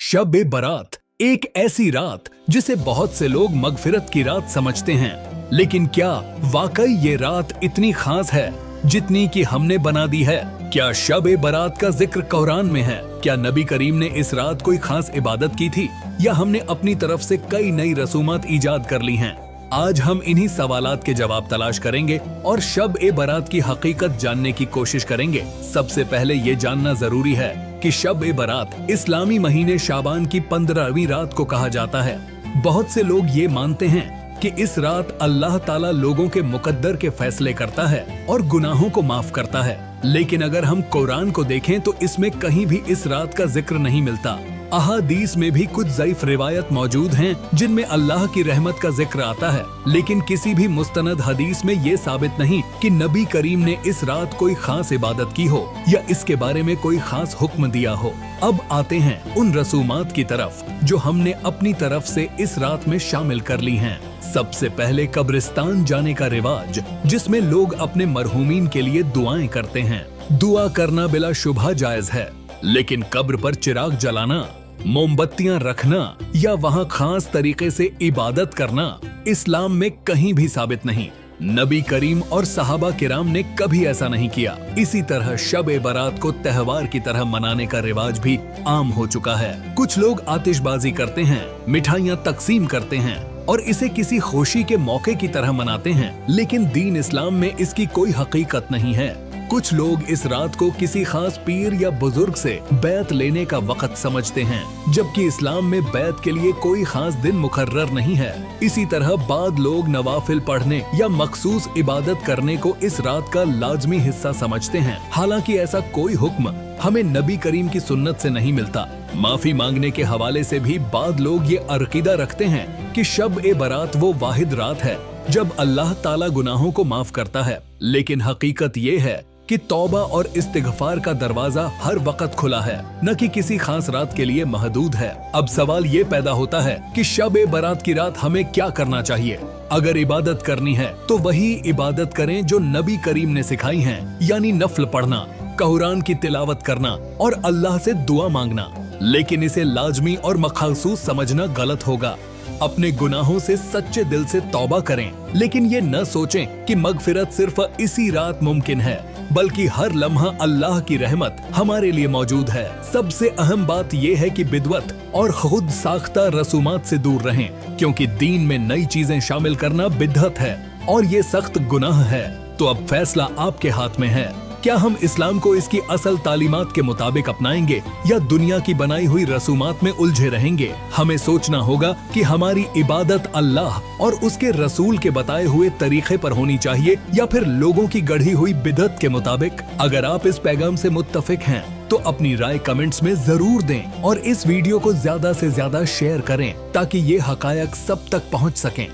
शब ए बारात एक ऐसी रात जिसे बहुत से लोग मगफिरत की रात समझते हैं, लेकिन क्या वाकई ये रात इतनी खास है जितनी कि हमने बना दी है? क्या शब ए बारात का जिक्र कुरान में है? क्या नबी करीम ने इस रात कोई खास इबादत की थी या हमने अपनी तरफ से कई नई रसूमात ईजाद कर ली हैं? आज हम इन्हीं सवालात के जवाब तलाश करेंगे और शब ए बारात की हकीकत जानने की कोशिश करेंगे। सबसे पहले ये जानना जरूरी है कि शब ए बारात इस्लामी महीने शाबान की 15वीं रात को कहा जाता है। बहुत से लोग ये मानते हैं कि इस रात अल्लाह ताला लोगों के मुकद्दर के फैसले करता है और गुनाहों को माफ करता है, लेकिन अगर हम कुरान को देखें तो इसमें कहीं भी इस रात का जिक्र नहीं मिलता। अहादीस में भी कुछ ज़ईफ रिवायत मौजूद हैं जिनमें अल्लाह की रहमत का जिक्र आता है, लेकिन किसी भी मुस्तनद हदीस में ये साबित नहीं कि नबी करीम ने इस रात कोई खास इबादत की हो या इसके बारे में कोई खास हुक्म दिया हो। अब आते हैं उन रसूमात की तरफ जो हमने अपनी तरफ से इस रात में शामिल कर ली हैं। सबसे पहले कब्रिस्तान जाने का रिवाज, जिसमें लोग अपने मरहूमीन के लिए दुआएं करते हैं। दुआ करना बिला शुबह जायज है, लेकिन कब्र पर चिराग जलाना, मोमबत्तियां रखना या वहां खास तरीके से इबादत करना इस्लाम में कहीं भी साबित नहीं। नबी करीम और सहाबा किराम ने कभी ऐसा नहीं किया। इसी तरह शब ए बारात को त्योहार की तरह मनाने का रिवाज भी आम हो चुका है। कुछ लोग आतिशबाजी करते हैं, मिठाइयाँ तकसीम करते हैं और इसे किसी खुशी के मौके की तरह मनाते हैं, लेकिन दीन इस्लाम में इसकी कोई हकीकत नहीं है। कुछ लोग इस रात को किसी खास पीर या बुजुर्ग से बैत लेने का वक्त समझते हैं, जबकि इस्लाम में बैत के लिए कोई खास दिन मुकर्रर नहीं है। इसी तरह बाद लोग नवाफिल पढ़ने या मखसूस इबादत करने को इस रात का लाजमी हिस्सा समझते हैं, हालांकि ऐसा कोई हुक्म हमें नबी करीम की सुन्नत से नहीं मिलता। माफी मांगने के हवाले से भी बाद लोग ये अकीदा रखते हैं कि शब ए बारात वो वाहिद रात है जब अल्लाह ताला गुनाहों को माफ करता है, लेकिन हकीकत ये है कि तौबा और इस्तिगफार का दरवाजा हर वक्त खुला है, न कि किसी खास रात के लिए महदूद है। अब सवाल ये पैदा होता है कि शब ए बारात की रात हमें क्या करना चाहिए? अगर इबादत करनी है तो वही इबादत करें जो नबी करीम ने सिखाई है, यानी नफल पढ़ना, कुरान की तिलावत करना और अल्लाह से दुआ मांगना। लेकिन इसे लाजमी और मखसूस समझना गलत होगा। अपने गुनाहों से सच्चे दिल से तौबा करें, लेकिन ये न सोचें कि मगफिरत सिर्फ इसी रात मुमकिन है, बल्कि हर लम्हा अल्लाह की रहमत हमारे लिए मौजूद है। सबसे अहम बात यह है कि बिदअत और खुद साख्ता रसूमात से दूर रहें, क्योंकि दीन में नई चीजें शामिल करना बिदअत है और ये सख्त गुनाह है। तो अब फैसला आपके हाथ में है। क्या हम इस्लाम को इसकी असल तालीमात के मुताबिक अपनाएंगे या दुनिया की बनाई हुई रसूमात में उलझे रहेंगे? हमें सोचना होगा कि हमारी इबादत अल्लाह और उसके रसूल के बताए हुए तरीके पर होनी चाहिए या फिर लोगों की गढ़ी हुई बिदअत के मुताबिक। अगर आप इस पैगाम से मुत्तफिक हैं तो अपनी राय कमेंट्स में जरूर दें और इस वीडियो को ज्यादा से ज्यादा शेयर करें ताकि ये हकायक सब तक पहुंच सकें।